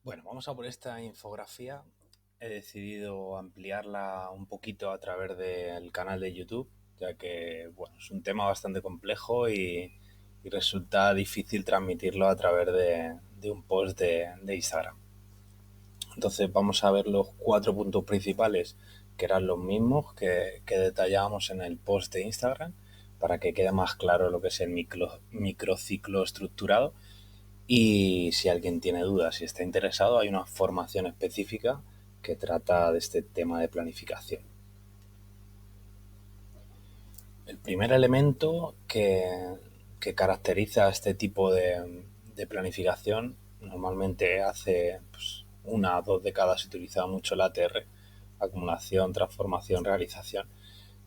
Bueno, vamos a por esta infografía. He decidido ampliarla un poquito a través del canal de YouTube, ya que bueno, es un tema bastante complejo y resulta difícil transmitirlo a través de un post de Instagram. Entonces vamos a ver los 4 puntos principales, que eran los mismos que detallábamos en el post de Instagram, para que quede más claro lo que es el microciclo estructurado. Y si alguien tiene dudas, si está interesado, hay una formación específica que trata de este tema de planificación. El primer elemento que caracteriza este tipo de planificación, normalmente hace una o dos décadas se utilizaba mucho el ATR, acumulación, transformación, realización,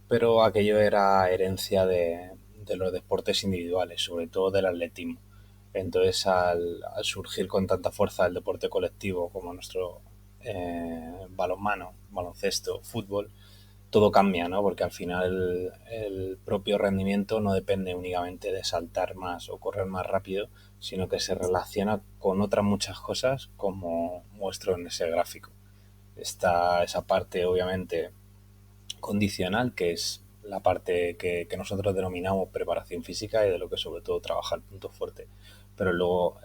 pero aquello era herencia de los deportes individuales, sobre todo del atletismo. Entonces, al surgir con tanta fuerza el deporte colectivo como nuestro balonmano, baloncesto, fútbol, todo cambia, ¿no? Porque al final el propio rendimiento no depende únicamente de saltar más o correr más rápido, sino que se relaciona con otras muchas cosas, como muestro en ese gráfico. Está esa parte, obviamente, condicional, que es la parte que nosotros denominamos preparación física y de lo que sobre todo trabaja el punto fuerte. Pero luego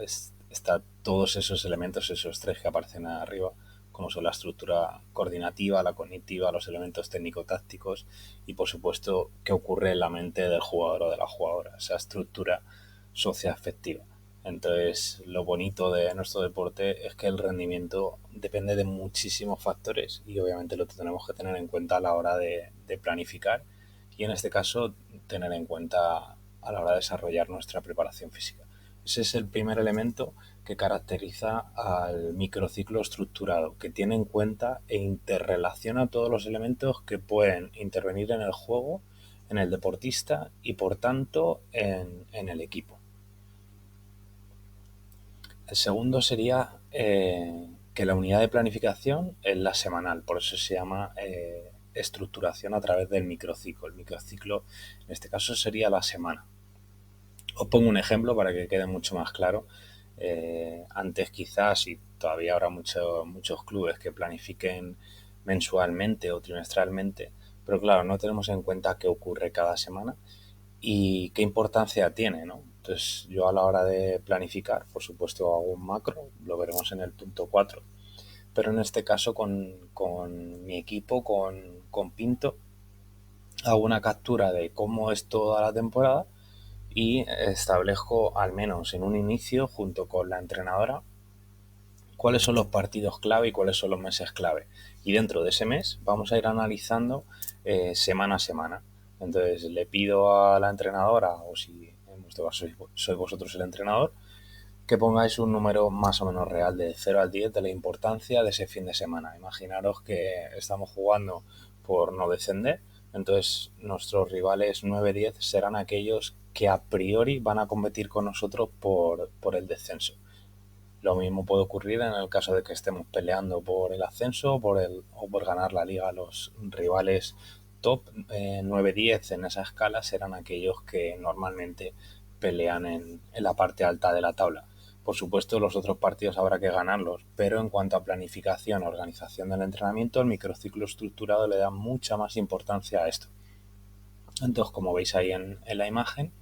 está todos esos elementos, esos tres que aparecen arriba, como son la estructura coordinativa, la cognitiva, los elementos técnico-tácticos y por supuesto qué ocurre en la mente del jugador o de la jugadora, esa estructura socioafectiva. Entonces, lo bonito de nuestro deporte es que el rendimiento depende de muchísimos factores y obviamente lo tenemos que tener en cuenta a la hora de planificar y en este caso tener en cuenta a la hora de desarrollar nuestra preparación física. Ese es el primer elemento que caracteriza al microciclo estructurado, que tiene en cuenta e interrelaciona todos los elementos que pueden intervenir en el juego, en el deportista y por tanto en el equipo. El segundo sería que la unidad de planificación es la semanal, por eso se llama estructuración a través del microciclo. El microciclo en este caso sería la semana. Os pongo un ejemplo para que quede mucho más claro. Antes quizás, y todavía habrá muchos clubes que planifiquen mensualmente o trimestralmente, pero claro, no tenemos en cuenta qué ocurre cada semana y qué importancia tiene, ¿no? Entonces yo a la hora de planificar, por supuesto hago un macro, lo veremos en el punto 4, pero en este caso con mi equipo, con Pinto, hago una captura de cómo es toda la temporada y establezco al menos en un inicio junto con la entrenadora cuáles son los partidos clave y cuáles son los meses clave. Y dentro de ese mes vamos a ir analizando semana a semana. Entonces le pido a la entrenadora, o si en vuestro caso sois vosotros el entrenador, que pongáis un número más o menos real de 0 al 10 de la importancia de ese fin de semana. Imaginaros que estamos jugando por no descender, entonces nuestros rivales 9-10 serán aquellos que a priori van a competir con nosotros por el descenso. Lo mismo puede ocurrir en el caso de que estemos peleando por el ascenso o por ganar la liga. Los rivales top 9-10 en esa escala serán aquellos que normalmente pelean en la parte alta de la tabla. Por supuesto, los otros partidos habrá que ganarlos, pero en cuanto a planificación, organización del entrenamiento, el microciclo estructurado le da mucha más importancia a esto. Entonces, como veis ahí en la imagen,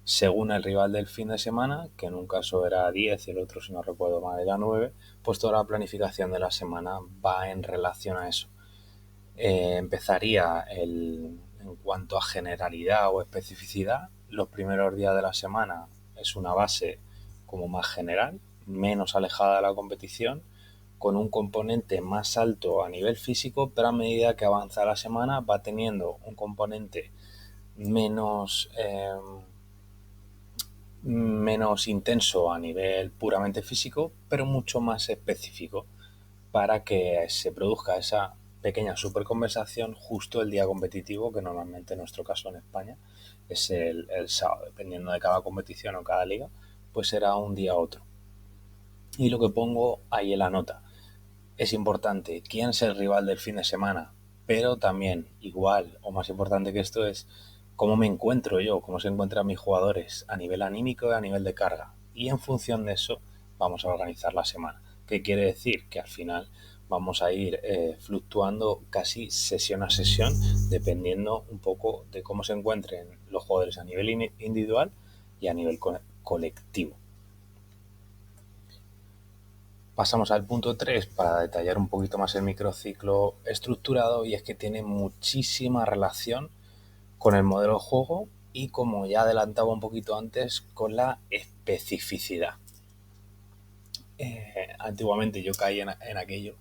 según el rival del fin de semana, que en un caso era 10 y el otro, si no recuerdo mal, era 9, pues toda la planificación de la semana va en relación a eso. Empezaría en cuanto a generalidad o especificidad, los primeros días de la semana es una base como más general, menos alejada de la competición, con un componente más alto a nivel físico, pero a medida que avanza la semana va teniendo un componente menos menos intenso a nivel puramente físico, pero mucho más específico para que se produzca esa pequeña supercompensación justo el día competitivo, que normalmente en nuestro caso en España es el sábado, dependiendo de cada competición o cada liga, pues será un día u otro. Y lo que pongo ahí en la nota, es importante quién es el rival del fin de semana, pero también igual o más importante que esto es cómo me encuentro yo, cómo se encuentran mis jugadores a nivel anímico y a nivel de carga. Y en función de eso vamos a organizar la semana. ¿Qué quiere decir? Que al final vamos a ir fluctuando casi sesión a sesión, dependiendo un poco de cómo se encuentren los jugadores a nivel individual y a nivel colectivo. Pasamos al punto 3 para detallar un poquito más el microciclo estructurado, y es que tiene muchísima relación con el modelo de juego y, como ya adelantaba un poquito antes, con la especificidad. Antiguamente yo caí en aquello,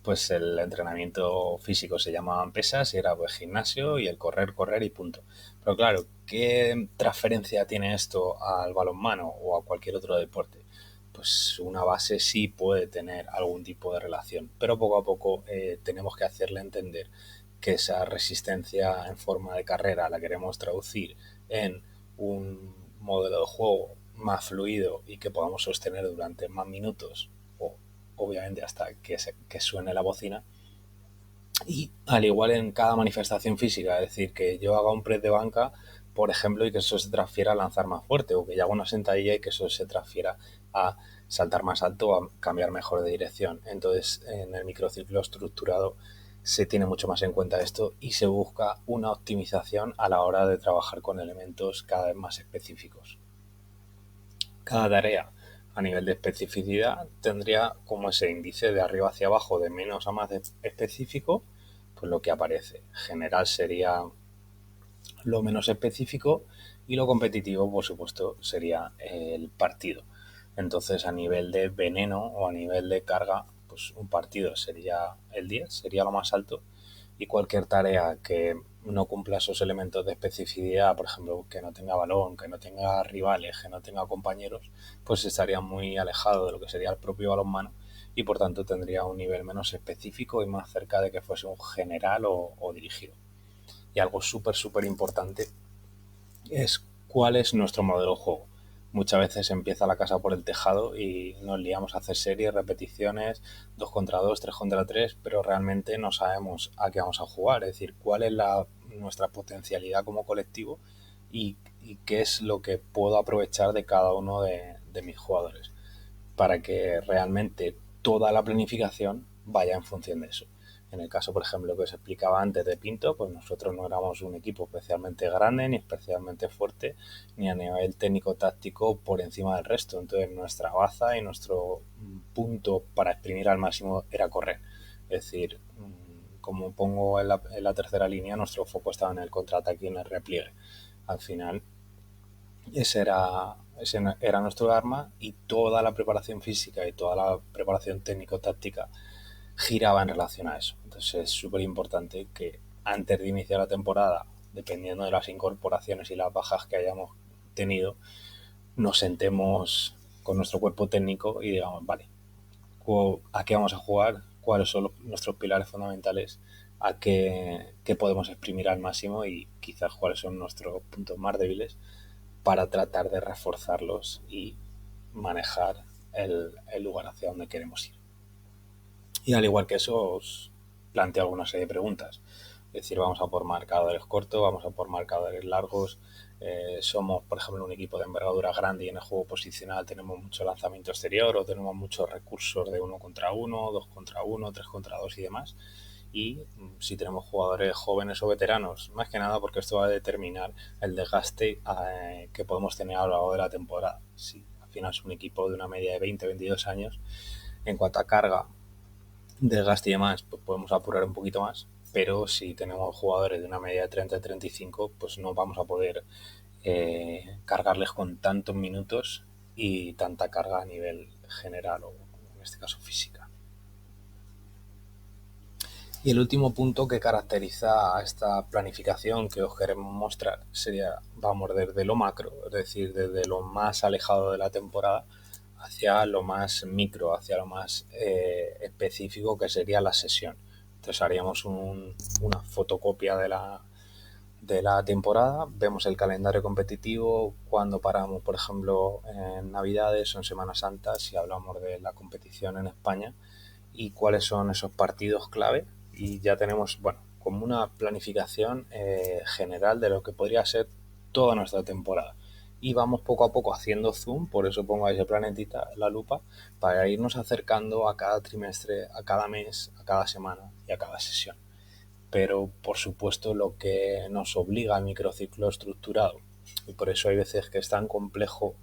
pues el entrenamiento físico se llamaban pesas y era pues gimnasio y el correr y punto. Pero claro, ¿qué transferencia tiene esto al balonmano o a cualquier otro deporte? Pues una base sí puede tener algún tipo de relación, pero poco a poco tenemos que hacerle entender que esa resistencia en forma de carrera la queremos traducir en un modelo de juego más fluido y que podamos sostener durante más minutos, o obviamente hasta que suene la bocina. Y al igual en cada manifestación física, es decir, que yo haga un press de banca, por ejemplo, y que eso se transfiera a lanzar más fuerte, o que yo haga una sentadilla y que eso se transfiera a saltar más alto o a cambiar mejor de dirección. Entonces, en el microciclo estructurado se tiene mucho más en cuenta esto y se busca una optimización a la hora de trabajar con elementos cada vez más específicos. Cada tarea a nivel de especificidad tendría como ese índice de arriba hacia abajo, de menos a más específico, pues lo que aparece. General sería lo menos específico y lo competitivo, por supuesto, sería el partido. Entonces, a nivel de veneno o a nivel de carga, pues un partido sería el 10, sería lo más alto, y cualquier tarea que no cumpla esos elementos de especificidad, por ejemplo, que no tenga balón, que no tenga rivales, que no tenga compañeros, pues estaría muy alejado de lo que sería el propio balonmano y por tanto tendría un nivel menos específico y más cerca de que fuese un general o dirigido. Y algo súper importante es cuál es nuestro modelo de juego. Muchas veces empieza la casa por el tejado y nos liamos a hacer series, repeticiones, 2 contra 2, 3 contra 3, pero realmente no sabemos a qué vamos a jugar, es decir, cuál es nuestra potencialidad como colectivo y qué es lo que puedo aprovechar de cada uno de mis jugadores, para que realmente toda la planificación vaya en función de eso. En el caso, por ejemplo, que os explicaba antes de Pinto, pues nosotros no éramos un equipo especialmente grande, ni especialmente fuerte, ni a nivel técnico-táctico por encima del resto. Entonces nuestra baza y nuestro punto para exprimir al máximo era correr. Es decir, como pongo en la tercera línea, nuestro foco estaba en el contraataque y en el repliegue. Al final, ese era nuestro arma, y toda la preparación física y toda la preparación técnico-táctica giraba en relación a eso. Entonces es súper importante que antes de iniciar la temporada, dependiendo de las incorporaciones y las bajas que hayamos tenido, nos sentemos con nuestro cuerpo técnico y digamos, vale, ¿a qué vamos a jugar? ¿Cuáles son nuestros pilares fundamentales? ¿A qué podemos exprimir al máximo? Y quizás cuáles son nuestros puntos más débiles, para tratar de reforzarlos y manejar el lugar hacia donde queremos ir. Y al igual que eso, os planteo alguna serie de preguntas. Es decir, vamos a por marcadores cortos, vamos a por marcadores largos. Somos, por ejemplo, un equipo de envergadura grande y en el juego posicional tenemos mucho lanzamiento exterior, o tenemos muchos recursos de 1 contra 1, 2 contra 1, 3 contra 2 y demás. Y si tenemos jugadores jóvenes o veteranos, más que nada porque esto va a determinar el desgaste que podemos tener a lo largo de la temporada. Si al final es un equipo de una media de 20-22 años, en cuanto a carga, desgaste y demás, pues podemos apurar un poquito más, pero si tenemos jugadores de una media de 30-35, pues no vamos a poder cargarles con tantos minutos y tanta carga a nivel general, o en este caso física. Y el último punto que caracteriza a esta planificación que os queremos mostrar sería, vamos desde lo macro, es decir, desde lo más alejado de la temporada hacia lo más micro, hacia lo más específico, que sería la sesión. Entonces haríamos una fotocopia de la temporada, vemos el calendario competitivo, cuando paramos, por ejemplo, en Navidades o en Semana Santa, si hablamos de la competición en España, y cuáles son esos partidos clave, y ya tenemos, bueno, como una planificación general de lo que podría ser toda nuestra temporada. y vamos poco a poco haciendo zoom, por eso pongo a ese planetita en la lupa, para irnos acercando a cada trimestre, a cada mes, a cada semana y a cada sesión. Pero por supuesto lo que nos obliga al microciclo estructurado, y por eso hay veces que es tan complejo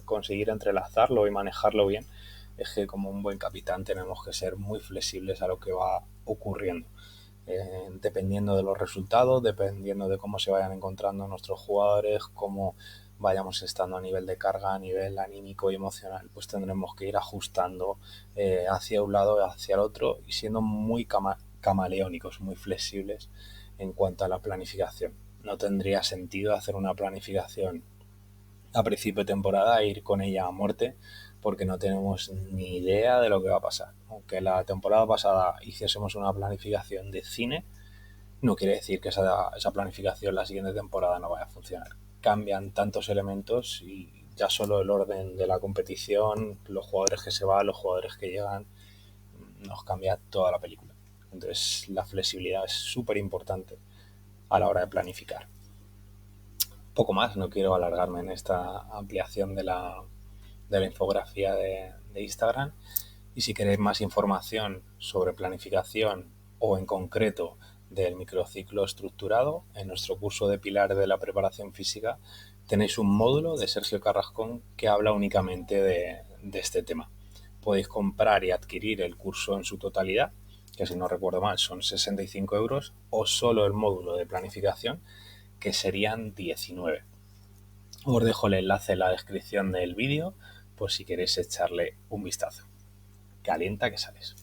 conseguir entrelazarlo y manejarlo bien, es que como un buen capitán tenemos que ser muy flexibles a lo que va ocurriendo. Dependiendo de los resultados, dependiendo de cómo se vayan encontrando nuestros jugadores, cómo vayamos estando a nivel de carga, a nivel anímico y emocional, pues tendremos que ir ajustando hacia un lado, hacia el otro y siendo muy camaleónicos, muy flexibles en cuanto a la planificación. No tendría sentido hacer una planificación a principio de temporada e ir con ella a muerte porque no tenemos ni idea de lo que va a pasar. Aunque la temporada pasada hiciésemos una planificación de cine, no quiere decir que esa planificación la siguiente temporada no vaya a funcionar. Cambian tantos elementos y ya solo el orden de la competición, los jugadores que se van, los jugadores que llegan, nos cambia toda la película. Entonces la flexibilidad es súper importante a la hora de planificar. Poco más, no quiero alargarme en esta ampliación de la infografía de Instagram. Y si queréis más información sobre planificación o en concreto del microciclo estructurado, en nuestro curso de Pilares de la Preparación Física tenéis un módulo de Sergio Carrascón que habla únicamente de este tema. Podéis comprar y adquirir el curso en su totalidad, que si no recuerdo mal son 65 euros, o solo el módulo de planificación, que serían 19. Os dejo el enlace en la descripción del vídeo por si queréis echarle un vistazo. Calienta que sales.